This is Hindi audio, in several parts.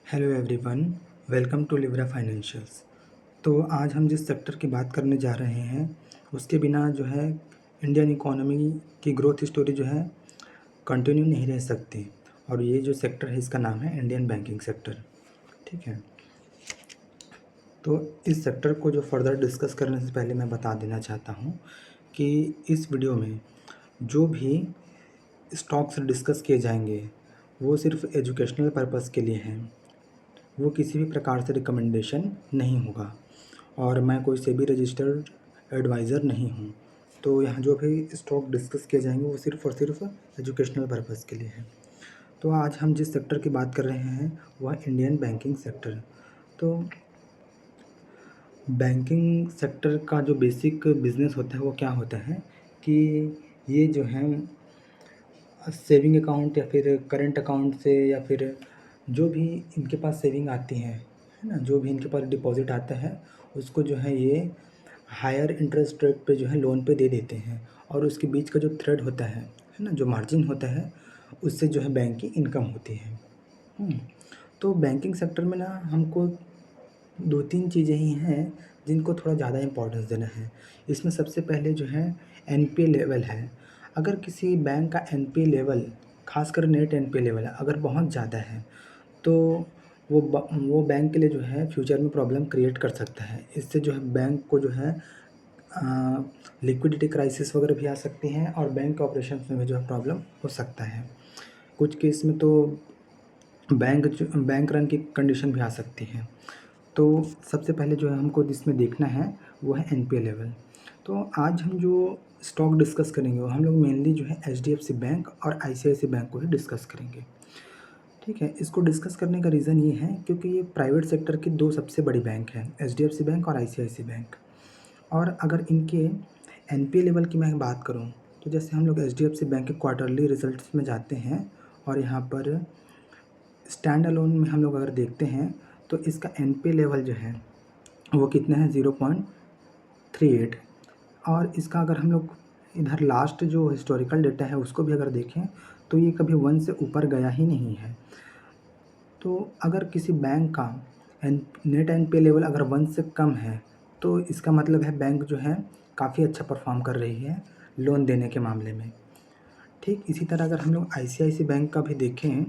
Hello everyone, welcome to Libra Financials. तो आज हम जिस सेक्टर की बात करने जा रहे हैं उसके बिना जो है इंडियन इकोनॉमी की ग्रोथ स्टोरी जो है कंटिन्यू नहीं रह सकती। और ये जो सेक्टर है इसका नाम है इंडियन बैंकिंग सेक्टर। ठीक है। तो इस सेक्टर को जो फर्दर डिस्कस करने से पहले मैं बता देना चाहता हूँ कि इस वीडियो में जो भी स्टॉक्स डिस्कस किए जाएंगे वो सिर्फ एजुकेशनल पर्पस के लिए हैं। वो किसी भी प्रकार से रिकमेंडेशन नहीं होगा और मैं कोई सेबी रजिस्टर्ड एडवाइज़र नहीं हूँ। तो यहाँ जो भी स्टॉक डिस्कस किए जाएंगे वो सिर्फ़ और सिर्फ एजुकेशनल पर्पस के लिए है। तो आज हम जिस सेक्टर की बात कर रहे हैं वह इंडियन बैंकिंग सेक्टर। तो बैंकिंग सेक्टर का जो बेसिक बिज़नेस होता है वो क्या होता है कि ये जो है सेविंग अकाउंट या फिर करंट अकाउंट से या फिर जो भी इनके पास सेविंग आती है ना, जो भी इनके पास डिपॉज़िट आता है उसको जो है ये हायर इंटरेस्ट रेट पे जो है लोन पे दे देते हैं। और उसके बीच का जो थ्रेड होता है ना, जो मार्जिन होता है उससे जो है बैंक की इनकम होती है। तो बैंकिंग सेक्टर में ना हमको 2-3 चीज़ें ही हैं जिनको थोड़ा ज़्यादा इम्पोर्टेंस देना है। इसमें सबसे पहले जो है एनपीए लेवल है। अगर किसी बैंक का एनपीए लेवल, ख़ासकर नेट एनपीए लेवल अगर बहुत ज़्यादा है तो वो बैंक के लिए जो है फ्यूचर में प्रॉब्लम क्रिएट कर सकता है। इससे जो है बैंक को जो है लिक्विडिटी क्राइसिस वगैरह भी आ सकती हैं और बैंक के ऑपरेशंस में भी जो है प्रॉब्लम हो सकता है। कुछ केस में तो बैंक रन की कंडीशन भी आ सकती है। तो सबसे पहले जो है हमको इसमें देखना है वो है एनपीए लेवल। तो आज हम जो स्टॉक डिस्कस करेंगे वो हम लोग मेनली जो है एचडीएफसी बैंक और आईसीआईसी बैंक को ही डिस्कस करेंगे। ठीक है। इसको डिस्कस करने का रीज़न ये है क्योंकि ये प्राइवेट सेक्टर की दो सबसे बड़ी बैंक हैं, एचडीएफसी बैंक और आईसीआईसी बैंक। और अगर इनके एनपीए लेवल की मैं बात करूँ तो जैसे हम लोग एचडीएफसी बैंक के क्वार्टरली रिजल्ट्स में जाते हैं और यहाँ पर स्टैंड अलोन में हम लोग अगर देखते हैं तो इसका एनपीए लेवल जो है वो कितना है 0.38। और इसका अगर हम लोग इधर लास्ट जो हिस्टोरिकल डेटा है उसको भी अगर देखें तो ये कभी 1 से ऊपर गया ही नहीं है। तो अगर किसी बैंक का नेट एनपीए लेवल अगर 1 से कम है तो इसका मतलब है बैंक जो है काफ़ी अच्छा परफॉर्म कर रही है लोन देने के मामले में। ठीक इसी तरह अगर हम लोग आईसीआईसी बैंक का भी देखें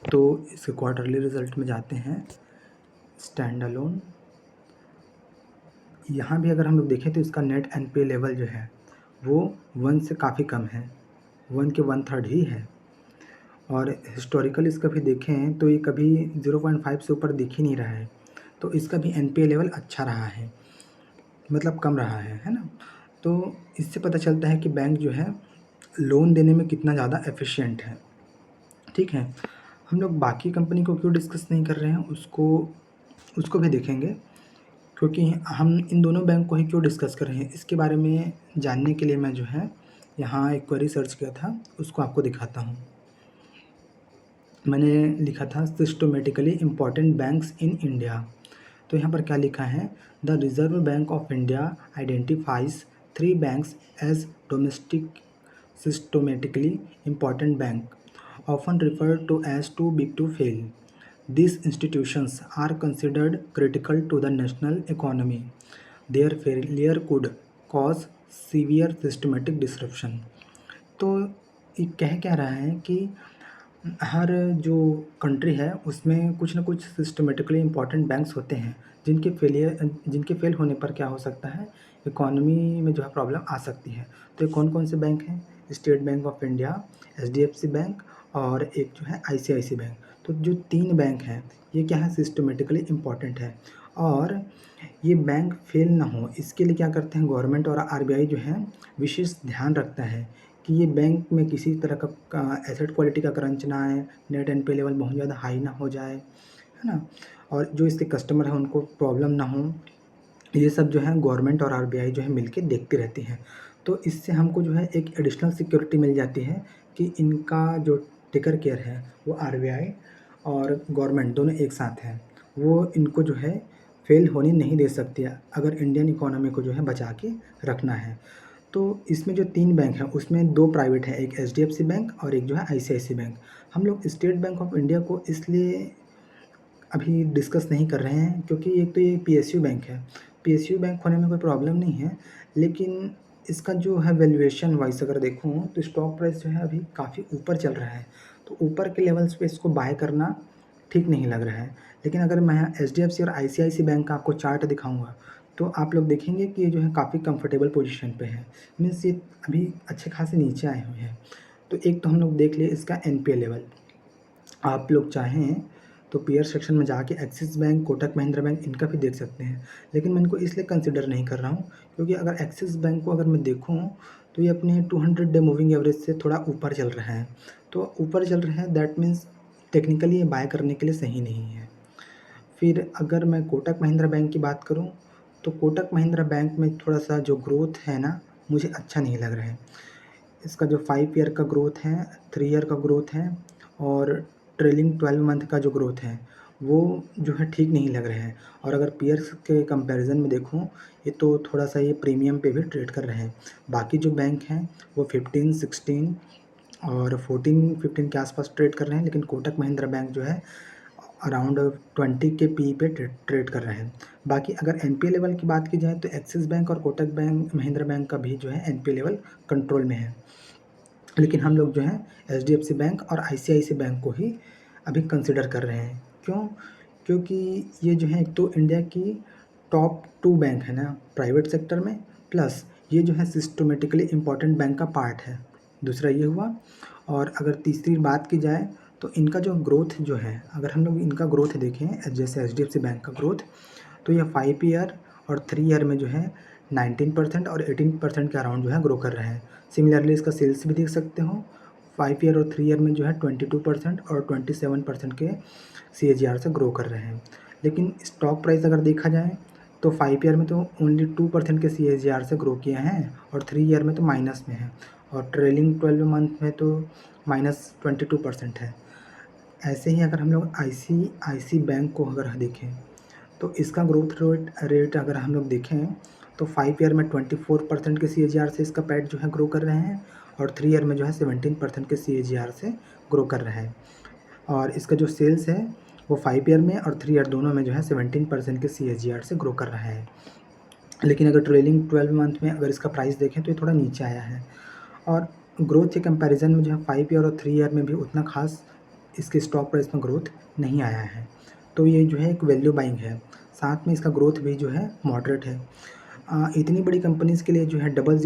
तो इसके क्वार्टरली रिजल्ट में जाते हैं, स्टैंड अलोन। यहाँ भी अगर हम लोग देखें तो इसका नेट एनपीए लेवल जो है वो 1 से काफ़ी कम है, 1 के 1/3 ही है। और हिस्टोरिकल इसका भी देखें तो ये कभी 0.5 से ऊपर दिख ही नहीं रहा है। तो इसका भी एनपीए लेवल अच्छा रहा है, मतलब कम रहा है ना। तो इससे पता चलता है कि बैंक जो है लोन देने में कितना ज़्यादा एफिशिएंट है। ठीक है। हम लोग बाकी कंपनी को क्यों डिस्कस नहीं कर रहे हैं उसको भी देखेंगे, क्योंकि हम इन दोनों बैंक को ही क्यों डिस्कस कर रहे हैं इसके बारे में जानने के लिए मैं जो है यहाँ एक क्वेरी सर्च किया था, उसको आपको दिखाता हूँ। मैंने लिखा था systematically important banks in India. तो यहाँ पर क्या लिखा है, the reserve bank of India identifies 3 banks as domestic systematically important bank, often referred to as too big to fail. These institutions are considered critical to the national economy. Their failure could cause severe systematic disruption. तो ये कह क्या रहा है कि हर जो कंट्री है उसमें कुछ ना कुछ सिस्टमेटिकली इम्पॉर्टेंट बैंक्स होते हैं जिनके फेल होने पर क्या हो सकता है, इकोनॉमी में जो है प्रॉब्लम आ सकती है। तो ये कौन कौन से बैंक हैं, state bank of India, HDFC bank और एक जो है आईसीआईसी बैंक। तो जो 3 बैंक हैं ये क्या है, सिस्टमेटिकली इम्पॉर्टेंट है। और ये बैंक फेल ना हो इसके लिए क्या करते हैं, गवर्नमेंट और आरबीआई जो है विशेष ध्यान रखता है कि ये बैंक में किसी तरह का एसेट क्वालिटी का क्रंच ना आए, नेट एनपीए लेवल बहुत ज़्यादा हाई ना हो जाए, है ना। और जो इसके कस्टमर हैं उनको प्रॉब्लम ना हो, ये सब जो है गवर्नमेंट और आरबीआई जो है मिलके देखती रहती हैं। तो इससे हमको जो है एक एडिशनल सिक्योरिटी मिल जाती है कि इनका जो टेकर केयर है वो आरबीआई और गवर्नमेंट दोनों एक साथ हैं, वो इनको जो है फेल होने नहीं दे सकती है अगर इंडियन इकोनॉमी को जो है बचा के रखना है। तो इसमें जो 3 बैंक हैं उसमें 2 प्राइवेट है, एक एचडीएफसी बैंक और एक जो है आईसीआईसी बैंक। हम लोग स्टेट बैंक ऑफ इंडिया को इसलिए अभी डिस्कस नहीं कर रहे हैं, क्योंकि एक तो ये पीएसयू बैंक है। पीएसयू बैंक होने में कोई प्रॉब्लम नहीं है, लेकिन इसका जो है वैल्यूएशन वाइज़ अगर देखूँ तो स्टॉक प्राइस जो है अभी काफ़ी ऊपर चल रहा है। तो ऊपर के लेवल्स पे इसको बाय करना ठीक नहीं लग रहा है। लेकिन अगर मैं एचडीएफसी और आईसीआईसी बैंक का आपको चार्ट दिखाऊँगा, तो आप लोग देखेंगे कि ये जो है काफ़ी कंफर्टेबल पोज़ीशन पे है। मीन्स ये अभी अच्छे खासे नीचे आए हुए हैं। तो एक तो हम लोग देख लिए इसका एनपीए लेवल। आप लोग चाहें तो पीयर सेक्शन में जाके axis bank, Kotak Mahindra bank इनका भी देख सकते हैं। लेकिन मैं इनको इसलिए कंसिडर नहीं कर रहा हूँ, क्योंकि अगर एक्सिस बैंक को अगर मैं देखूँ तो ये अपने 200 डे मूविंग एवरेज से थोड़ा ऊपर चल रहा है। तो ऊपर चल रहा है, दैट मीन्स टेक्निकली ये बाय करने के लिए सही नहीं है। फिर अगर मैं कोटक महिंद्रा बैंक की बात करूँ, तो कोटक महिंद्रा बैंक में थोड़ा-सा जो ग्रोथ है ना, मुझे अच्छा नहीं लग रहा है। इसका जो 5 ईयर का ग्रोथ है, 3 ईयर का ग्रोथ है और ट्रेलिंग 12 मंथ का जो ग्रोथ है, वो जो है ठीक नहीं लग रहा है। और अगर पीयर्स के कंपैरिज़न में देखूँ, ये तो थोड़ा-सा ये प्रीमियम पे भी ट्रेड कर रहे हैं। बाकी जो बैंक हैं, वो 15, 16 और 14, 15 के आस-पास ट्रेड कर रहे हैं, लेकिन कोटक महिंद्रा बैंक जो है अराउंड 20 के पी पे ट्रेड कर रहे हैं। बाकी अगर एनपीए लेवल की बात की जाए, तो एक्सिस बैंक और कोटक बैंक महिंद्रा बैंक का भी जो है एनपीए लेवल कंट्रोल में है। लेकिन हम लोग जो है एचडीएफसी बैंक और आईसीआईसी बैंक को ही अभी कंसिडर कर रहे हैं। क्यों? क्योंकि ये जो है एक तो इंडिया की टॉप 2 बैंक है ना प्राइवेट सेक्टर में, प्लस ये जो है सिस्टमैटिकली इम्पोर्टेंट बैंक का पार्ट है। दूसरा ये हुआ, और अगर तीसरी बात की जाए तो इनका जो ग्रोथ जो है, अगर हम लोग इनका ग्रोथ देखें जैसे एचडीएफसी बैंक का ग्रोथ, तो ये 5 ईयर और 3 ईयर में जो है 19% और 18% के अराउंड जो है ग्रो कर रहे हैं। सिमिलरली इसका सेल्स भी देख सकते हो, 5 ईयर और 3 ईयर में जो है 22% और 27% के सीएजीआर से ग्रो कर रहे हैं। लेकिन स्टॉक प्राइस अगर देखा जाए, तो 5 ईयर में तो ओनली 2% के सीएजीआर से ग्रो किए हैं और 3 ईयर में तो माइनस में है, और ट्रेलिंग 12 मंथ में तो -22% है। ऐसे ही अगर हम लोग आईसीआईसी बैंक को अगर देखें, तो इसका ग्रोथ रेट अगर हम लोग देखें, तो 5 ईयर में 24% के सीएजीआर से इसका पैट जो है ग्रो कर रहे हैं, और 3 ईयर में जो है 17% के सीएजीआर से ग्रो कर रहे हैं। और इसका जो सेल्स है, वो 5 ईयर में और 3 ईयर दोनों में जो है 17% के सीएजीआर से ग्रो कर रहा है। लेकिन अगर ट्रेलिंग 12 मंथ में अगर इसका प्राइस देखें, तो ये थोड़ा नीचे आया है, और ग्रोथ के कंपैरिजन में जो है 5 ईयर और 3 ईयर में भी उतना खास इसके स्टॉक प्राइस में ग्रोथ नहीं आया है। तो ये जो है एक वैल्यू बाइंग है, साथ में इसका ग्रोथ भी जो है मॉडरेट है। इतनी बड़ी कंपनीज़ के लिए जो है डबल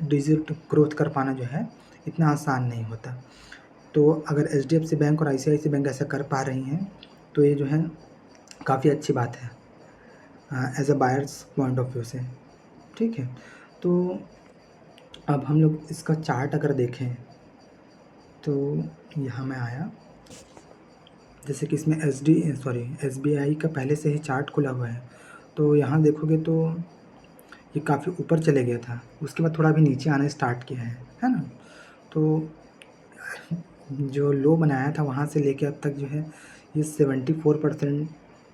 डिजिट ग्रोथ कर पाना जो है इतना आसान नहीं होता। तो अगर एचडीएफसी बैंक और आईसीआईसी बैंक ऐसा कर पा रही हैं, तो ये जो है काफ़ी अच्छी बात है as a buyers point of view से। ठीक है? तो अब हम लोग इसका चार्ट अगर देखें, तो यहाँ मैं आया, जैसे कि इसमें एसबीआई का पहले से ही चार्ट खुला हुआ है। तो यहाँ देखोगे तो ये काफ़ी ऊपर चले गया था, उसके बाद थोड़ा अभी नीचे आना स्टार्ट किया है ना? तो जो लो बनाया था वहाँ से लेके अब तक जो है ये 74%,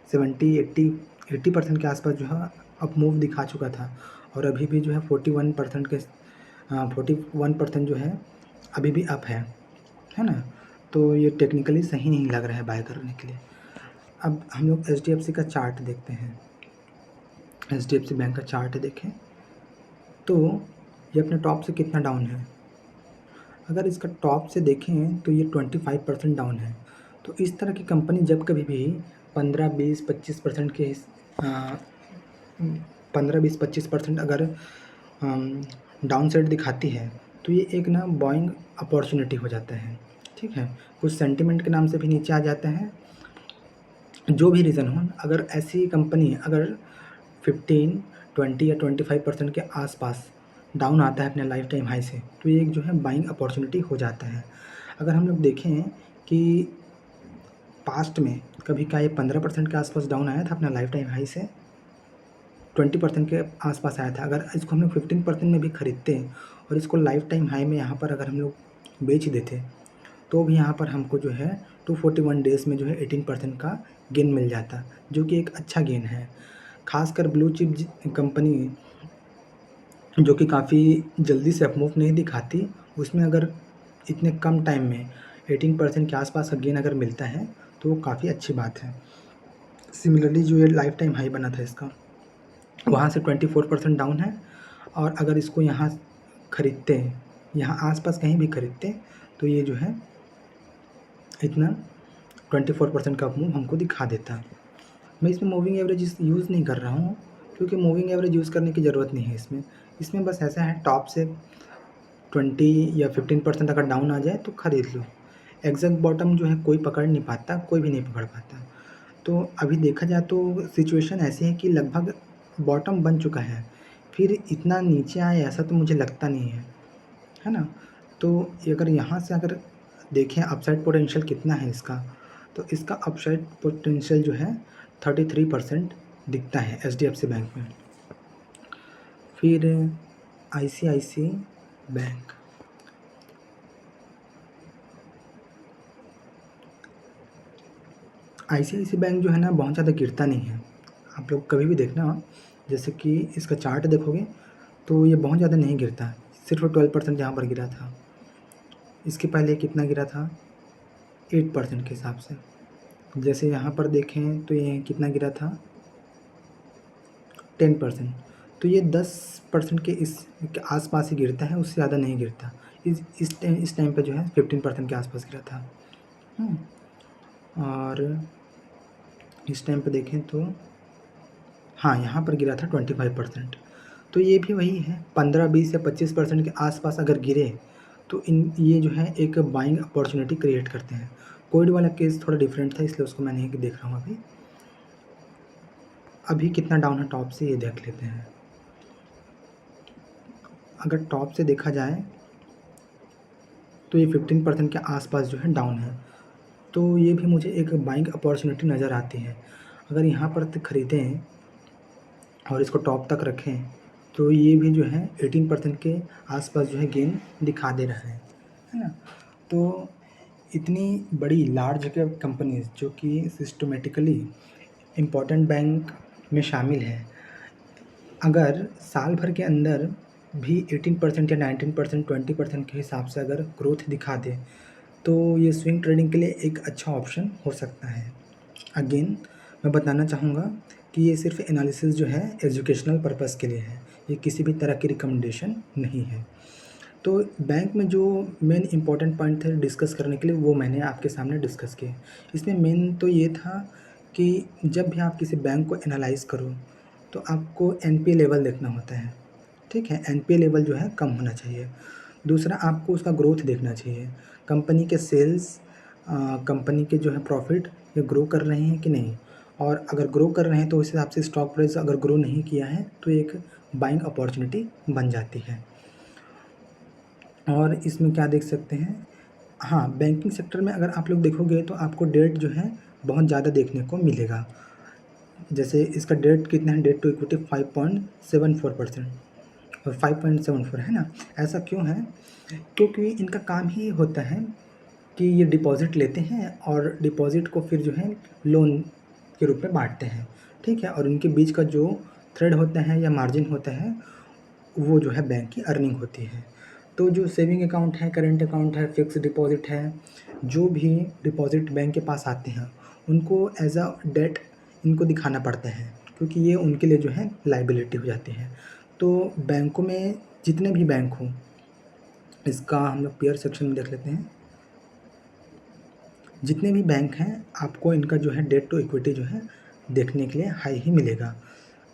70, 80% के आसपास जो है अप मूव दिखा चुका था, और अभी भी जो है 41% जो है अभी भी अप है ना? तो ये टेक्निकली सही नहीं लग रहा है बाय करने के लिए। अब हम लोग एचडीएफसी का चार्ट देखते हैं। एचडीएफसी बैंक का चार्ट देखें, तो ये अपने टॉप से कितना डाउन है। अगर इसका टॉप से देखें तो ये 25% डाउन है। तो इस तरह की कंपनी जब कभी भी 15, 20, 25% के 15, 20, 25% अगर डाउन साइड दिखाती है, तो ये एक ना बाइंग अपॉर्चुनिटी हो जाता है। ठीक है? कुछ सेंटिमेंट के नाम से भी नीचे आ जाते हैं। जो भी रीज़न हो, अगर ऐसी कंपनी अगर 15, 20 या 25% के आसपास डाउन आता है अपने लाइफ टाइम हाई से, तो ये एक जो है बाइंग अपॉर्चुनिटी हो जाता है। अगर हम लोग देखें कि पास्ट में कभी क्या ये 15% के आसपास डाउन आया था अपना लाइफ टाइम हाई से, 20% के आसपास आया था। अगर इसको हम लोग 15% में भी खरीदते और इसको लाइफ टाइम हाई में यहाँ पर अगर हम लोग बेच देते, तो भी यहाँ पर हमको जो है 241 डेज़ में जो है 18% का गेन मिल जाता, जो कि एक अच्छा गेन है। ख़ासकर ब्लू चिप कंपनी जो कि काफ़ी जल्दी से अपमूव नहीं दिखाती, उसमें अगर इतने कम टाइम में 18% के आसपास का गेन अगर मिलता है तो वो काफ़ी अच्छी बात है। सिमिलरली जो ये लाइफ टाइम हाई बना था इसका, वहाँ से 24% डाउन है, और अगर इसको यहाँ खरीदते हैं, यहाँ आसपास कहीं भी खरीदते हैं, तो ये जो है इतना 24% का मूव हमको दिखा देता है। मैं इसमें मूविंग एवरेज यूज़ नहीं कर रहा हूँ, क्योंकि मूविंग एवरेज यूज़ करने की ज़रूरत नहीं है इसमें। इसमें बस ऐसा है, टॉप से 20 या 15% अगर डाउन आ जाए तो ख़रीद लो। एग्जैक्ट बॉटम जो है कोई पकड़ नहीं पाता, कोई भी नहीं पकड़ पाता। तो अभी देखा जाए तो सिचुएशन ऐसी है कि लगभग बॉटम बन चुका है, फिर इतना नीचे आए ऐसा तो मुझे लगता नहीं है ना? तो अगर यहाँ से अगर देखें अपसाइड पोटेंशियल कितना है इसका, तो इसका अपसाइड पोटेंशियल जो है 33% दिखता है एचडीएफसी बैंक में। फिर आईसीआईसी बैंक, आईसीआईसी बैंक जो है ना बहुत ज़्यादा गिरता नहीं है। आप लोग कभी भी देखना, जैसे कि इसका चार्ट देखोगे तो ये बहुत ज़्यादा नहीं गिरता, सिर्फ 12% यहाँ पर गिरा था। इसके पहले कितना गिरा था? 8% के हिसाब से। जैसे यहाँ पर देखें तो ये कितना गिरा था? 10%। तो ये 10% के के आसपास ही गिरता है, उससे ज़्यादा नहीं गिरता। इस टाइम पे जो है 15% के आसपास गिरा था। और इस टाइम पे देखें तो हाँ, यहाँ पर गिरा था 25%। तो ये भी वही है, 15, 20 या 25% के आसपास अगर गिरे तो ये जो है एक बाइंग अपॉर्चुनिटी क्रिएट करते हैं। कोविड वाला केस थोड़ा डिफरेंट था, इसलिए उसको मैं नहीं देख रहा हूँ अभी। अभी कितना डाउन है टॉप से, ये देख लेते हैं। अगर टॉप से देखा जाए तो ये 15% के आसपास जो है डाउन है, तो ये भी मुझे एक बाइंग अपॉर्चुनिटी नज़र आती है। अगर यहाँ पर ख़रीदें और इसको टॉप तक रखें तो ये भी जो है 18% के आसपास जो है गेन दिखा दे रहा है ना? तो इतनी बड़ी लार्ज कैप कंपनीज़ जो कि सिस्टमेटिकली इम्पोर्टेंट बैंक में शामिल है, अगर साल भर के अंदर भी 18% या 19%, 20% के हिसाब से अगर ग्रोथ दिखा दे, तो ये स्विंग ट्रेडिंग के लिए एक अच्छा ऑप्शन हो सकता है। अगेन मैं बताना चाहूँगा कि ये सिर्फ एनालिसिस जो है एजुकेशनल पर्पस के लिए है, ये किसी भी तरह की रिकमेंडेशन नहीं है। तो बैंक में जो मेन इम्पोर्टेंट पॉइंट थे डिस्कस करने के लिए, वो मैंने आपके सामने डिस्कस किए। इसमें मेन तो ये था कि जब भी आप किसी बैंक को एनालाइज़ करो तो आपको एनपीए लेवल देखना होता है, ठीक है? एनपीए लेवल जो है कम होना चाहिए। दूसरा, आपको उसका ग्रोथ देखना चाहिए, कंपनी के सेल्स, कंपनी के जो है प्रॉफिट ये ग्रो कर रहे हैं कि नहीं, और अगर ग्रो कर रहे हैं तो उस हिसाब से स्टॉक प्राइस अगर ग्रो नहीं किया है तो एक बाइंग अपॉर्चुनिटी बन जाती है। और इसमें क्या देख सकते हैं, हाँ, बैंकिंग सेक्टर में अगर आप लोग देखोगे तो आपको डेट जो है बहुत ज़्यादा देखने को मिलेगा। जैसे इसका डेट कितना है, डेट टू इक्विटी 5.74% और 5.74 है ना? ऐसा क्यों है? क्योंकि इनका काम ही होता है कि ये डिपॉज़िट लेते हैं और डिपॉज़िट को फिर जो है लोन के रूप में बाँटते हैं, ठीक है? और उनके बीच का जो थ्रेड होता है या मार्जिन होता है, वो जो है बैंक की अर्निंग होती है। तो जो सेविंग अकाउंट है, करेंट अकाउंट है, फ़िक्स्ड डिपॉज़िट है, जो भी डिपॉज़िट बैंक के पास आते हैं, उनको एज़ अ डेट इनको दिखाना पड़ता है, क्योंकि ये उनके लिए जो है लायबिलिटी हो जाती है। तो बैंकों में जितने भी बैंक हों, इसका हम लोग पीयर सेक्शन में देख लेते हैं। जितने भी बैंक हैं, आपको इनका जो है डेट टू इक्विटी जो है देखने के लिए हाई ही मिलेगा।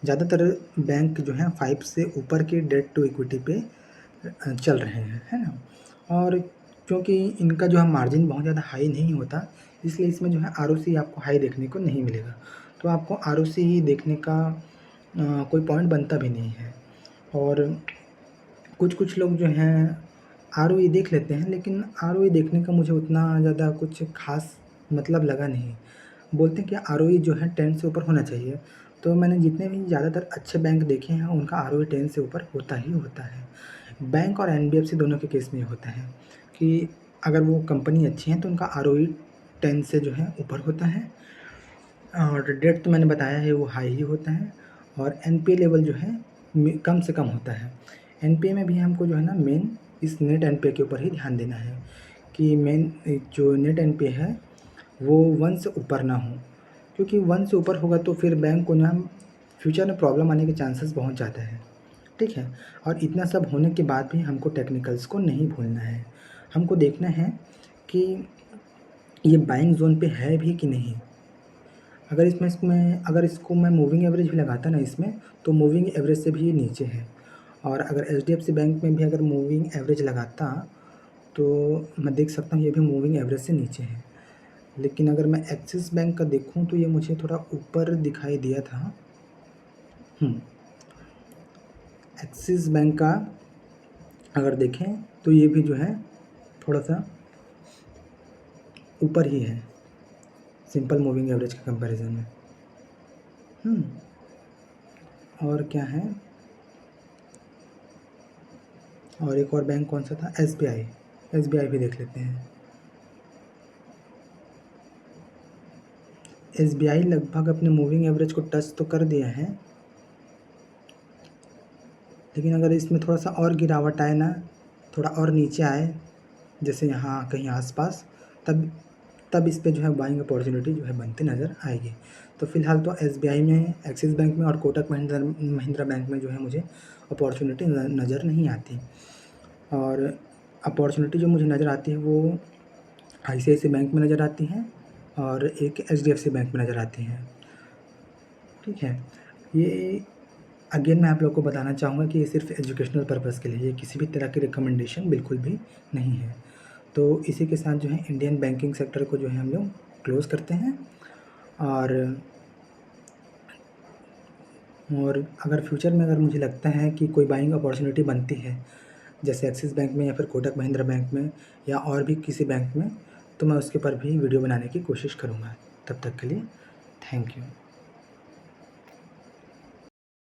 ज़्यादातर बैंक जो हैं 5 से ऊपर के डेट टू इक्विटी पे चल रहे हैं, है ना? और क्योंकि इनका जो है मार्जिन बहुत ज़्यादा हाई नहीं होता, इसलिए इसमें जो है आरओसी आपको हाई देखने को नहीं मिलेगा। तो आपको आरओसी देखने का कोई पॉइंट बनता भी नहीं है। और कुछ लोग जो हैं आरओई देख लेते हैं, लेकिन आरओई देखने का मुझे उतना ज़्यादा कुछ ख़ास मतलब लगा नहीं। बोलते हैं कि आरओई जो है 10 से ऊपर होना चाहिए, तो मैंने जितने भी ज़्यादातर अच्छे बैंक देखे हैं उनका आरओई 10 से ऊपर होता ही होता है। बैंक और एनबीएफसी दोनों के केस में ये होता है कि अगर वो कंपनी अच्छी है तो उनका आरओई 10 से जो है ऊपर होता है, और डेट तो मैंने बताया है वो हाई ही होता है, और एनपीए लेवल जो है कम से कम होता है। एनपीए में भी हमको जो है ना मेन इस नेट एनपीए के ऊपर ही ध्यान देना है कि मेन जो नेट एनपीए है वो 1 से ऊपर ना हो, क्योंकि 1 से ऊपर होगा तो फिर बैंक को ना फ्यूचर में प्रॉब्लम आने के चांसेस बहुत ज़्यादा है। ठीक है? और इतना सब होने के बाद भी हमको टेक्निकल्स को नहीं भूलना है। हमको देखना है कि ये बाइंग ज़ोन पे है भी कि नहीं। अगर इसको मैं मूविंग एवरेज भी लगाता ना इसमें, तो मूविंग एवरेज से भी ये नीचे है। और अगर एचडीएफसी बैंक में भी अगर मूविंग एवरेज लगाता, तो मैं देख सकता हूँ ये भी मूविंग एवरेज से नीचे है। लेकिन अगर मैं एक्सिस बैंक का देखूँ तो ये मुझे थोड़ा ऊपर दिखाई दिया था। एक्सिस बैंक का अगर देखें तो ये भी जो है थोड़ा-सा ऊपर ही है, सिंपल मूविंग एवरेज के कंपैरिज़न में। और क्या है? और एक और बैंक कौन सा था? एसबीआई। एसबीआई भी देख लेते हैं। एसबीआई लगभग अपने मूविंग एवरेज को टच तो कर दिया है, लेकिन अगर इसमें थोड़ा-सा और गिरावट आए ना, थोड़ा और नीचे आए, जैसे यहाँ कहीं आस-पास, तब इस पे जो है बाइंग अपॉर्चुनिटी जो है बनती नज़र आएगी। तो फ़िलहाल तो एसबीआई में, एक्सिस बैंक में और कोटक महिंद्रा बैंक में जो है मुझे अपॉर्चुनिटी नज़र नहीं आती। और अपॉर्चुनिटी जो मुझे नज़र आती है वो आईसीआईसीआई बैंक में नज़र आती है और एक एचडीएफसी बैंक में नज़र आती है। ठीक है? ये अगेन मैं आप लोग को बताना चाहूँगा कि ये सिर्फ़ एजुकेशनल पर्पज़ के लिए, ये किसी भी तरह की रिकमेंडेशन बिल्कुल भी नहीं है। तो इसी के साथ जो है इंडियन बैंकिंग सेक्टर को जो है हम लोग क्लोज़ करते हैं। और अगर फ्यूचर में अगर मुझे लगता है कि कोई बाइंग अपॉर्चुनिटी बनती है, जैसे एक्सिस बैंक में या फिर कोटक महिंद्रा बैंक में या और भी किसी बैंक में, तो मैं उसके ऊपर भी वीडियो बनाने की कोशिश करूँगा। तब तक के लिए थैंक यू।